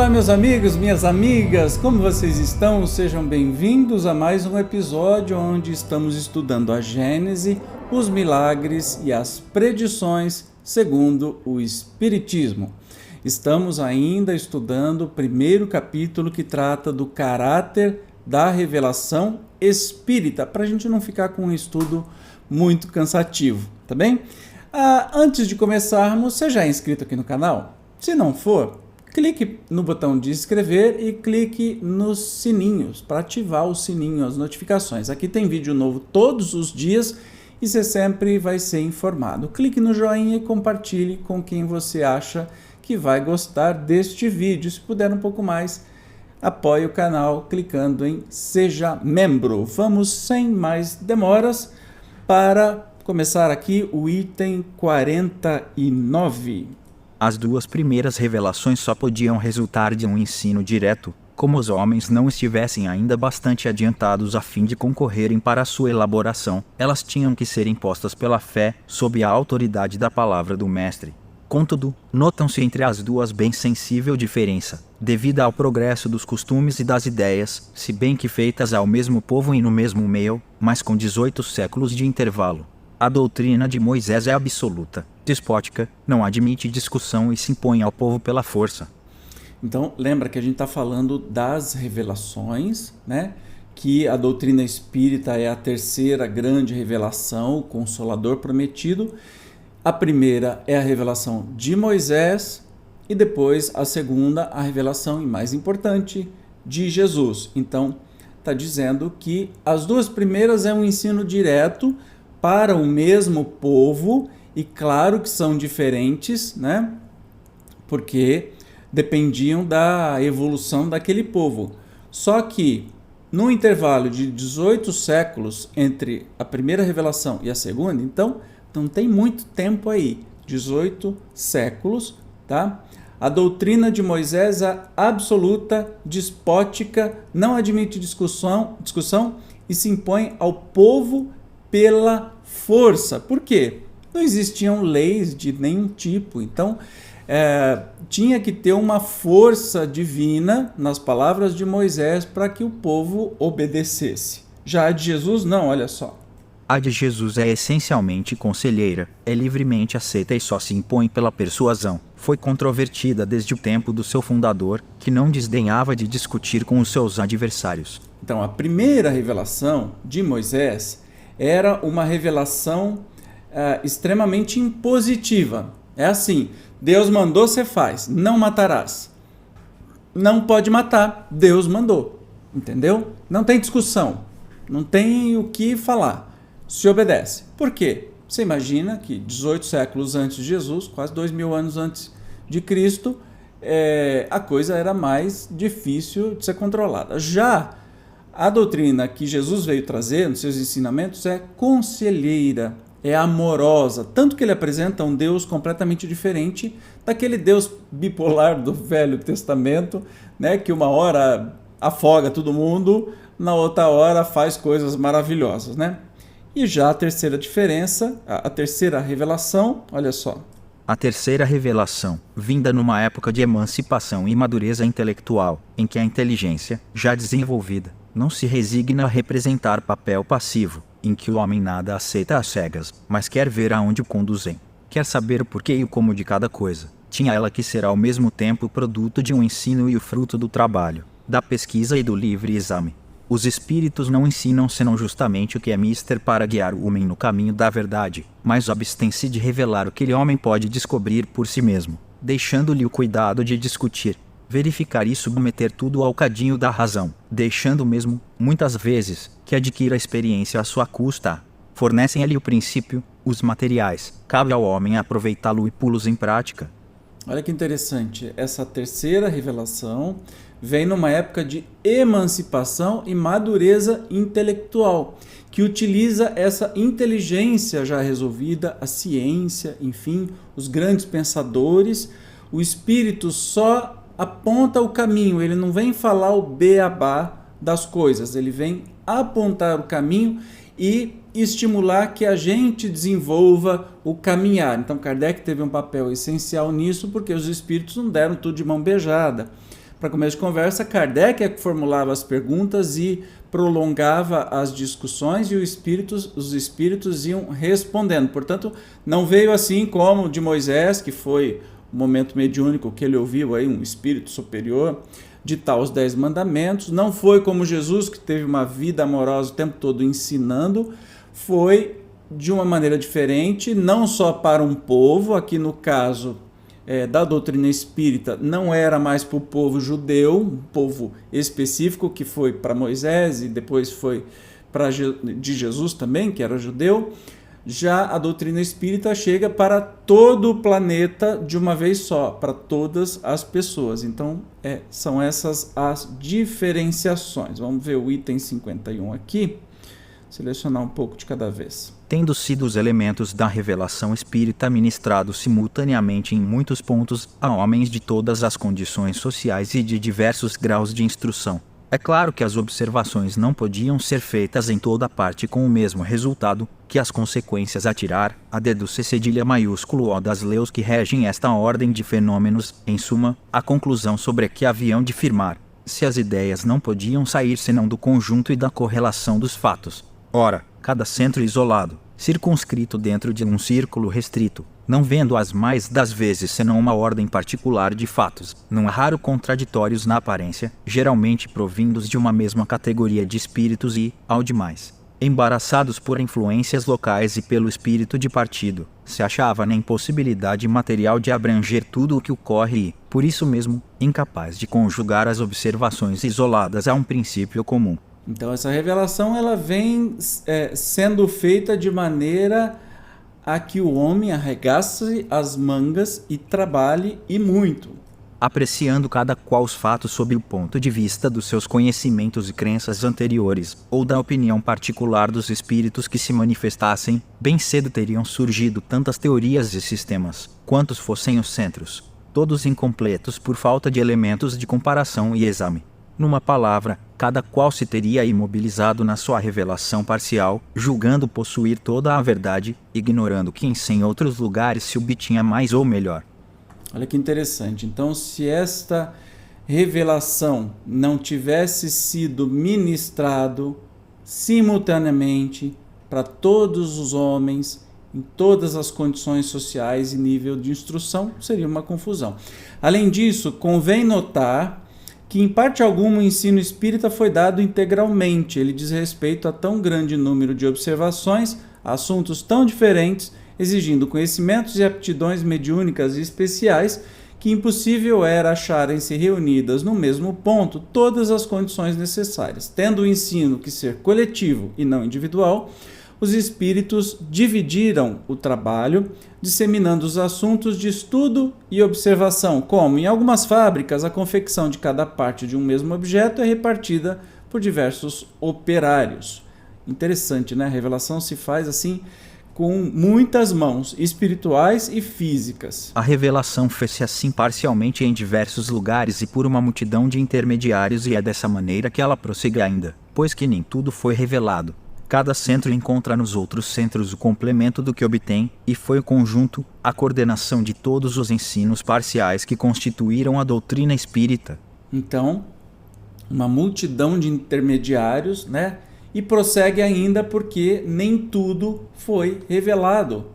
Olá, meus amigos, minhas amigas, como vocês estão? Sejam bem-vindos a mais um episódio onde estamos estudando a Gênese, os milagres e as predições segundo o Espiritismo. Estamos ainda estudando o primeiro capítulo que trata do caráter da revelação espírita, para a gente não ficar com um estudo muito cansativo, tá bem? Antes de começarmos, você já é inscrito aqui no canal? Se não for, clique no botão de inscrever e clique nos sininhos para ativar o sininho, as notificações. Aqui tem vídeo novo todos os dias e você sempre vai ser informado. Clique no joinha e compartilhe com quem você acha que vai gostar deste vídeo. Se puder um pouco mais, apoie o canal clicando em Seja Membro. Vamos sem mais demoras para começar aqui o item 49. As duas primeiras revelações só podiam resultar de um ensino direto, como os homens não estivessem ainda bastante adiantados a fim de concorrerem para a sua elaboração. Elas tinham que ser impostas pela fé, sob a autoridade da palavra do Mestre. Contudo, notam-se entre as duas bem sensível diferença, devido ao progresso dos costumes e das ideias, se bem que feitas ao mesmo povo e no mesmo meio, mas com 18 séculos de intervalo. A doutrina de Moisés é absoluta, despótica, não admite discussão e se impõe ao povo pela força. Então, lembra que a gente está falando das revelações, né? Que a doutrina espírita é a terceira grande revelação, o Consolador Prometido. A primeira é a revelação de Moisés e depois a segunda, a revelação, e mais importante, de Jesus. Então, está dizendo que as duas primeiras é um ensino direto para o mesmo povo, e claro que são diferentes, né? Porque dependiam da evolução daquele povo. Só que no intervalo de 18 séculos entre a primeira revelação e a segunda, então não tem muito tempo aí, 18 séculos, tá? A doutrina de Moisés é absoluta, despótica, não admite discussão e se impõe ao povo pela força. Por quê? Não existiam leis de nenhum tipo, então tinha que ter uma força divina nas palavras de Moisés para que o povo obedecesse. Já a de Jesus não, olha só. A de Jesus é essencialmente conselheira, é livremente aceita e só se impõe pela persuasão. Foi controvertida desde o tempo do seu fundador, que não desdenhava de discutir com os seus adversários. Então, a primeira revelação de Moisés era uma revelação extremamente impositiva. É assim, Deus mandou, você faz, não matarás. Não pode matar, Deus mandou, entendeu? Não tem discussão, não tem o que falar, se obedece. Por quê? Você imagina que 18 séculos antes de Jesus, quase 2000 anos antes de Cristo, a coisa era mais difícil de ser controlada. Já a doutrina que Jesus veio trazer nos seus ensinamentos é conselheira, é amorosa, tanto que ele apresenta um Deus completamente diferente daquele Deus bipolar do Velho Testamento, né, que uma hora afoga todo mundo, na outra hora faz coisas maravilhosas, né? E já a terceira diferença, a terceira revelação, olha só. A terceira revelação, vinda numa época de emancipação e madureza intelectual, em que a inteligência, já desenvolvida, não se resigna a representar papel passivo, em que o homem nada aceita às cegas, mas quer ver aonde o conduzem. Quer saber o porquê e o como de cada coisa. Tinha ela que ser ao mesmo tempo o produto de um ensino e o fruto do trabalho, da pesquisa e do livre exame. Os espíritos não ensinam senão justamente o que é mister para guiar o homem no caminho da verdade, mas abstém-se de revelar o que o homem pode descobrir por si mesmo, deixando-lhe o cuidado de discutir, verificar e submeter tudo ao cadinho da razão, deixando mesmo, muitas vezes, que adquira a experiência à sua custa. Fornecem-lhe o princípio, os materiais, cabe ao homem aproveitá-lo e pô-los em prática. Olha que interessante, essa terceira revelação vem numa época de emancipação e madureza intelectual, que utiliza essa inteligência já resolvida, a ciência, enfim, os grandes pensadores. O espírito só aponta o caminho, ele não vem falar o beabá das coisas, ele vem apontar o caminho e estimular que a gente desenvolva o caminhar. Então Kardec teve um papel essencial nisso, porque os espíritos não deram tudo de mão beijada. para começo de conversa, Kardec é que formulava as perguntas e prolongava as discussões e os espíritos iam respondendo. Portanto, não veio assim como de Moisés, que foi o momento mediúnico que ele ouviu aí um espírito superior ditar os 10 mandamentos. Não foi como Jesus, que teve uma vida amorosa o tempo todo ensinando. Foi de uma maneira diferente, não só para um povo, aqui no caso da doutrina espírita, não era mais para o povo judeu, um povo específico que foi para Moisés e depois foi de Jesus também, que era judeu. Já a doutrina espírita chega para todo o planeta de uma vez só, para todas as pessoas. Então, são essas as diferenciações. Vamos ver o item 51 aqui, selecionar um pouco de cada vez. Tendo sido os elementos da revelação espírita ministrados simultaneamente em muitos pontos a homens de todas as condições sociais e de diversos graus de instrução, é claro que as observações não podiam ser feitas em toda parte com o mesmo resultado, que as consequências a tirar, a dedo C cedilha maiúsculo O das leis que regem esta ordem de fenômenos, em suma, a conclusão sobre a que haviam de firmar, se as ideias não podiam sair senão do conjunto e da correlação dos fatos. Ora, cada centro isolado, circunscrito dentro de um círculo restrito, não vendo as mais das vezes senão uma ordem particular de fatos, não raro contraditórios na aparência, geralmente provindos de uma mesma categoria de espíritos e, ao demais, embaraçados por influências locais e pelo espírito de partido, se achava na impossibilidade material de abranger tudo o que ocorre e, por isso mesmo, incapaz de conjugar as observações isoladas a um princípio comum. Então essa revelação ela vem sendo feita de maneira a que o homem arregace as mangas e trabalhe e muito, apreciando cada qual os fatos sob o ponto de vista dos seus conhecimentos e crenças anteriores, ou da opinião particular dos espíritos que se manifestassem. Bem cedo teriam surgido tantas teorias e sistemas, quantos fossem os centros, todos incompletos por falta de elementos de comparação e exame. Numa palavra, cada qual se teria imobilizado na sua revelação parcial, julgando possuir toda a verdade, ignorando que em 100 outros lugares se obtinha mais ou melhor. Olha que interessante. Então, se esta revelação não tivesse sido ministrado simultaneamente para todos os homens, em todas as condições sociais e nível de instrução, seria uma confusão. Além disso, convém notar que em parte alguma o ensino espírita foi dado integralmente. Ele diz respeito a tão grande número de observações, assuntos tão diferentes, exigindo conhecimentos e aptidões mediúnicas e especiais, que impossível era acharem-se reunidas no mesmo ponto todas as condições necessárias. Tendo o ensino que ser coletivo e não individual, os espíritos dividiram o trabalho, disseminando os assuntos de estudo e observação, como em algumas fábricas a confecção de cada parte de um mesmo objeto é repartida por diversos operários. Interessante, né? A revelação se faz assim com muitas mãos, espirituais e físicas. A revelação fez-se assim parcialmente em diversos lugares e por uma multidão de intermediários, e é dessa maneira que ela prossegue ainda, pois que nem tudo foi revelado. Cada centro encontra nos outros centros o complemento do que obtém, e foi o conjunto, a coordenação de todos os ensinos parciais que constituíram a doutrina espírita. Então, uma multidão de intermediários, né? E prossegue ainda porque nem tudo foi revelado.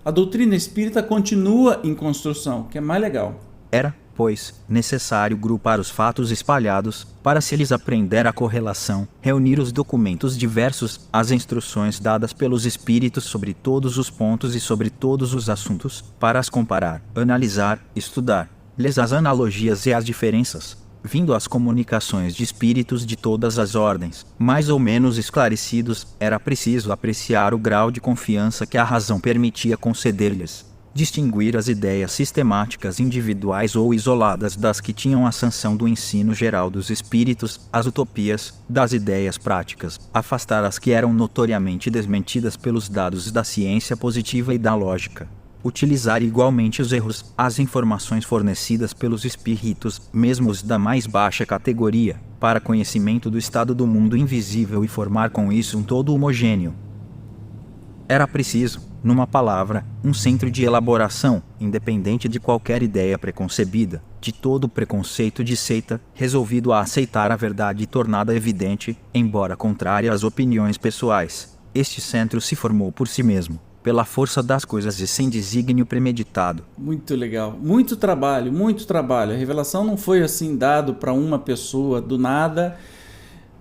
A doutrina espírita continua em construção, que é mais legal. Era, pois, necessário grupar os fatos espalhados, para se lhes aprender a correlação, reunir os documentos diversos, as instruções dadas pelos espíritos sobre todos os pontos e sobre todos os assuntos, para as comparar, analisar, estudar, lhes as analogias e as diferenças, vindo as comunicações de espíritos de todas as ordens, mais ou menos esclarecidos, era preciso apreciar o grau de confiança que a razão permitia conceder-lhes, distinguir as ideias sistemáticas individuais ou isoladas das que tinham a sanção do ensino geral dos espíritos, as utopias, das ideias práticas, afastar as que eram notoriamente desmentidas pelos dados da ciência positiva e da lógica. Utilizar igualmente os erros, as informações fornecidas pelos espíritos, mesmo os da mais baixa categoria, para conhecimento do estado do mundo invisível e formar com isso um todo homogêneo. Era preciso, numa palavra, um centro de elaboração, independente de qualquer ideia preconcebida, de todo preconceito de seita, resolvido a aceitar a verdade tornada evidente, embora contrária às opiniões pessoais. Este centro se formou por si mesmo, pela força das coisas e sem desígnio premeditado. Muito legal. Muito trabalho, muito trabalho. A revelação não foi assim dado para uma pessoa do nada.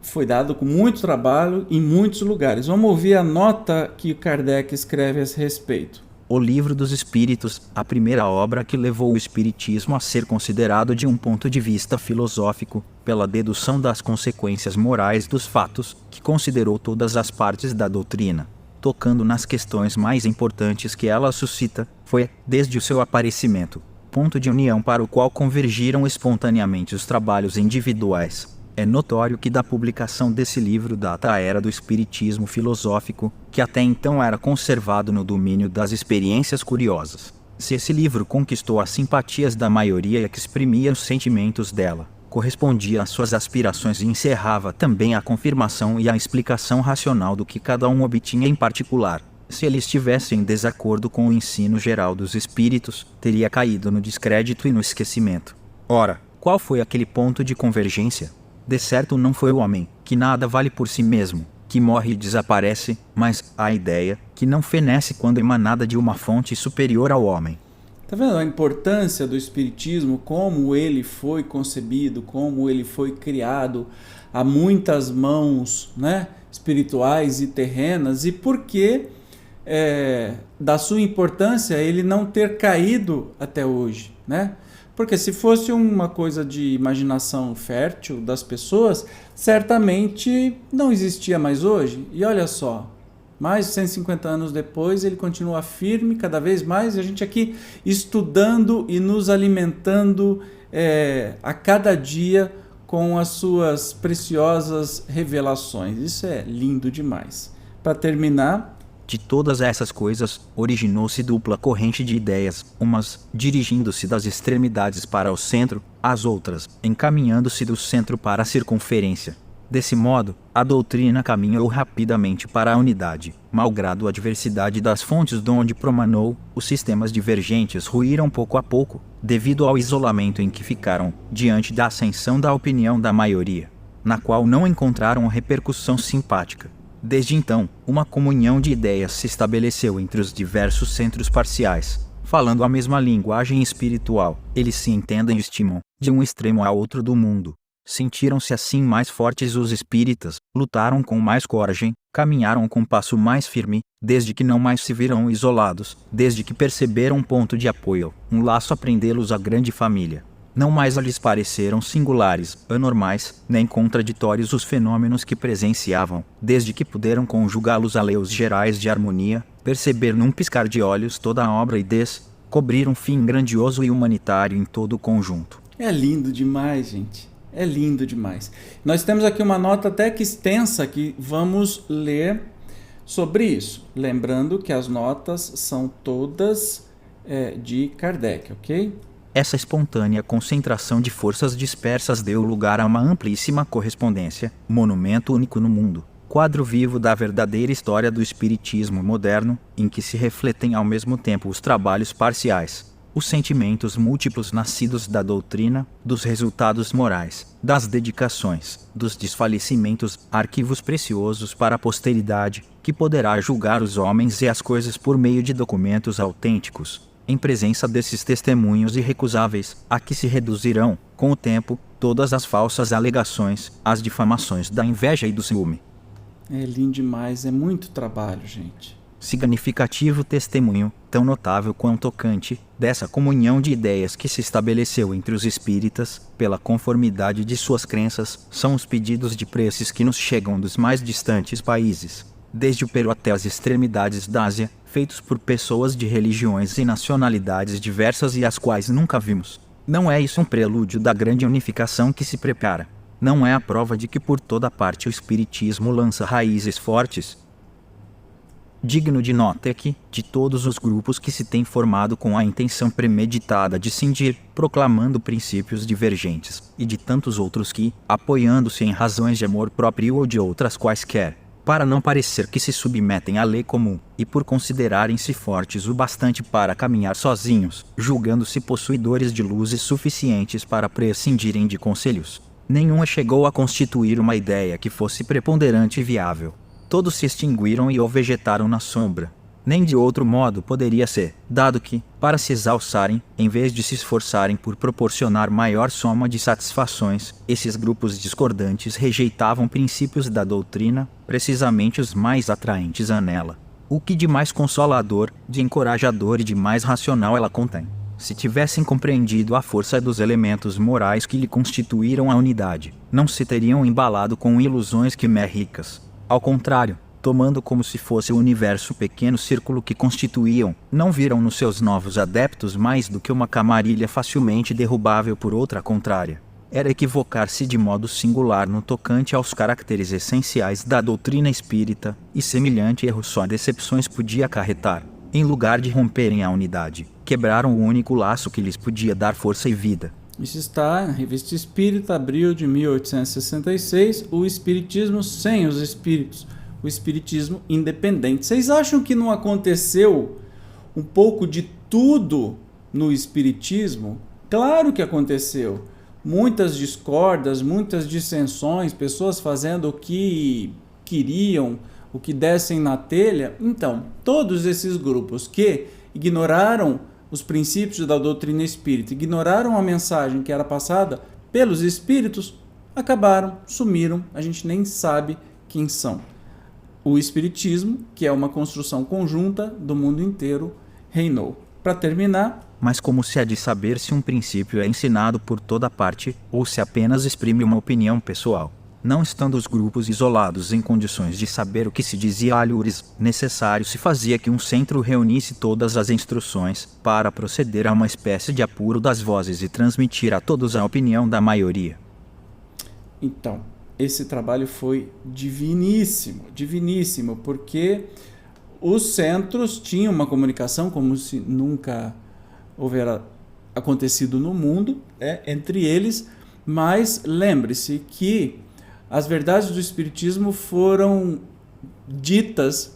Foi dado com muito trabalho em muitos lugares. Vamos ouvir a nota que Kardec escreve a esse respeito. O Livro dos Espíritos, a primeira obra que levou o Espiritismo a ser considerado de um ponto de vista filosófico, pela dedução das consequências morais dos fatos, que considerou todas as partes da doutrina, tocando nas questões mais importantes que ela suscita, foi, desde o seu aparecimento, ponto de união para o qual convergiram espontaneamente os trabalhos individuais. É notório que da publicação desse livro data a era do espiritismo filosófico, que até então era conservado no domínio das experiências curiosas. Se esse livro conquistou as simpatias da maioria que exprimia os sentimentos dela, correspondia às suas aspirações e encerrava também a confirmação e a explicação racional do que cada um obtinha em particular, se ele estivesse em desacordo com o ensino geral dos espíritos, teria caído no descrédito e no esquecimento. Ora, qual foi aquele ponto de convergência? De certo não foi o homem, que nada vale por si mesmo, que morre e desaparece, mas a ideia, que não fenece quando emanada de uma fonte superior ao homem. Tá vendo a importância do espiritismo, como ele foi concebido, como ele foi criado a muitas mãos, né, espirituais e terrenas, e por que da sua importância ele não ter caído até hoje, né? Porque se fosse uma coisa de imaginação fértil das pessoas, certamente não existia mais hoje. E olha só, mais de 150 anos depois, ele continua firme cada vez mais, e a gente aqui estudando e nos alimentando a cada dia com as suas preciosas revelações. Isso é lindo demais. Para terminar... De todas essas coisas, originou-se dupla corrente de ideias, umas dirigindo-se das extremidades para o centro, as outras encaminhando-se do centro para a circunferência. Desse modo, a doutrina caminhou rapidamente para a unidade. Malgrado a diversidade das fontes donde promanou, os sistemas divergentes ruíram pouco a pouco, devido ao isolamento em que ficaram, diante da ascensão da opinião da maioria, na qual não encontraram repercussão simpática. Desde então, uma comunhão de ideias se estabeleceu entre os diversos centros parciais. Falando a mesma linguagem espiritual, eles se entendem e estimam, de um extremo a outro do mundo. Sentiram-se assim mais fortes os espíritas, lutaram com mais coragem, caminharam com passo mais firme, desde que não mais se viram isolados, desde que perceberam um ponto de apoio, um laço a prendê-los à grande família. Não mais lhes pareceram singulares, anormais, nem contraditórios os fenômenos que presenciavam, desde que puderam conjugá-los a leis gerais de harmonia, perceber num piscar de olhos toda a obra e descobrir um fim grandioso e humanitário em todo o conjunto. É lindo demais, gente. É lindo demais. Nós temos aqui uma nota até que extensa que vamos ler sobre isso. Lembrando que as notas são todas de Kardec, ok? Essa espontânea concentração de forças dispersas deu lugar a uma amplíssima correspondência, monumento único no mundo, quadro vivo da verdadeira história do espiritismo moderno, em que se refletem ao mesmo tempo os trabalhos parciais, os sentimentos múltiplos nascidos da doutrina, dos resultados morais, das dedicações, dos desfalecimentos, arquivos preciosos para a posteridade, que poderá julgar os homens e as coisas por meio de documentos autênticos. Em presença desses testemunhos irrecusáveis, a que se reduzirão, com o tempo, todas as falsas alegações, as difamações da inveja e do ciúme. É lindo demais, é muito trabalho, gente. Significativo testemunho, tão notável quanto tocante, dessa comunhão de ideias que se estabeleceu entre os espíritas, pela conformidade de suas crenças, são os pedidos de preces que nos chegam dos mais distantes países, desde o Peru até as extremidades da Ásia, feitos por pessoas de religiões e nacionalidades diversas e as quais nunca vimos. Não é isso um prelúdio da grande unificação que se prepara? Não é a prova de que por toda parte o espiritismo lança raízes fortes? Digno de nota é que, de todos os grupos que se têm formado com a intenção premeditada de cindir, proclamando princípios divergentes, e de tantos outros que, apoiando-se em razões de amor próprio ou de outras quaisquer, para não parecer que se submetem à lei comum, e por considerarem-se fortes o bastante para caminhar sozinhos, julgando-se possuidores de luzes suficientes para prescindirem de conselhos. Nenhuma chegou a constituir uma ideia que fosse preponderante e viável. Todos se extinguiram e ou vegetaram na sombra. Nem de outro modo poderia ser, dado que, para se exalçarem, em vez de se esforçarem por proporcionar maior soma de satisfações, esses grupos discordantes rejeitavam princípios da doutrina, precisamente os mais atraentes a nela. O que de mais consolador, de encorajador e de mais racional ela contém. Se tivessem compreendido a força dos elementos morais que lhe constituíram a unidade, não se teriam embalado com ilusões quiméricas. Ao contrário, tomando como se fosse o universo pequeno círculo que constituíam, não viram nos seus novos adeptos mais do que uma camarilha facilmente derrubável por outra contrária. Era equivocar-se de modo singular no tocante aos caracteres essenciais da doutrina espírita, e semelhante erro só decepções podia acarretar. Em lugar de romperem a unidade, quebraram o único laço que lhes podia dar força e vida. Isso está na Revista Espírita, abril de 1866, o Espiritismo sem os Espíritos. O espiritismo independente. Vocês acham que não aconteceu um pouco de tudo no espiritismo? Claro que aconteceu. Muitas discordas, muitas dissensões, pessoas fazendo o que queriam, o que dessem na telha. Então, todos esses grupos que ignoraram os princípios da doutrina espírita, ignoraram a mensagem que era passada pelos espíritos, acabaram, sumiram, a gente nem sabe quem são. O Espiritismo, que é uma construção conjunta do mundo inteiro, reinou. Para terminar... Mas como se há de saber se um princípio é ensinado por toda parte, ou se apenas exprime uma opinião pessoal? Não estando os grupos isolados em condições de saber o que se dizia alhures, necessário se fazia que um centro reunisse todas as instruções, para proceder a uma espécie de apuro das vozes e transmitir a todos a opinião da maioria. Então... esse trabalho foi diviníssimo, diviníssimo, porque os centros tinham uma comunicação como se nunca houvera acontecido no mundo, entre eles, mas lembre-se que as verdades do Espiritismo foram ditas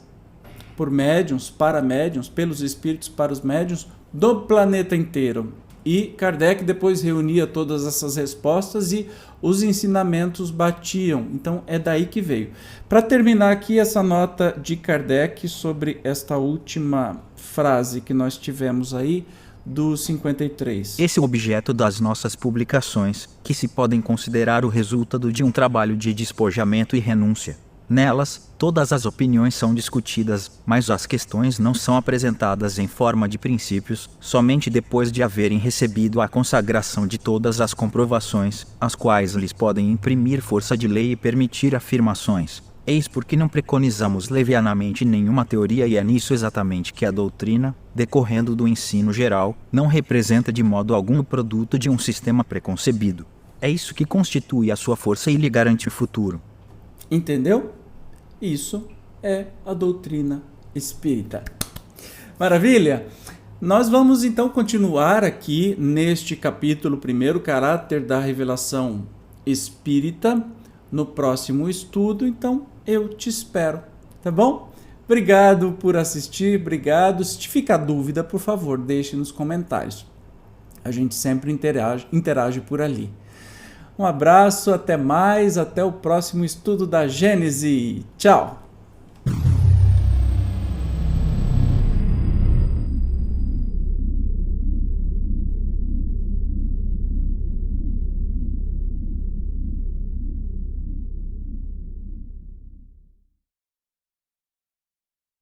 por médiuns, para médiuns, pelos espíritos para os médiuns do planeta inteiro. E Kardec depois reunia todas essas respostas e os ensinamentos batiam. Então é daí que veio. Para terminar aqui essa nota de Kardec sobre esta última frase que nós tivemos aí do 53. Esse é o objeto das nossas publicações, que se podem considerar o resultado de um trabalho de despojamento e renúncia. Nelas, todas as opiniões são discutidas, mas as questões não são apresentadas em forma de princípios, somente depois de haverem recebido a consagração de todas as comprovações, as quais lhes podem imprimir força de lei e permitir afirmações. Eis porque não preconizamos levianamente nenhuma teoria e é nisso exatamente que a doutrina, decorrendo do ensino geral, não representa de modo algum o produto de um sistema preconcebido. É isso que constitui a sua força e lhe garante o futuro. Entendeu? Isso é a doutrina espírita. Maravilha? Nós vamos então continuar aqui neste capítulo primeiro, caráter da revelação espírita, no próximo estudo. Então eu te espero, tá bom? Obrigado por assistir, obrigado. Se ficar dúvida, por favor, deixe nos comentários. A gente sempre interage por ali. Um abraço, até mais, até o próximo estudo da Gênese. Tchau!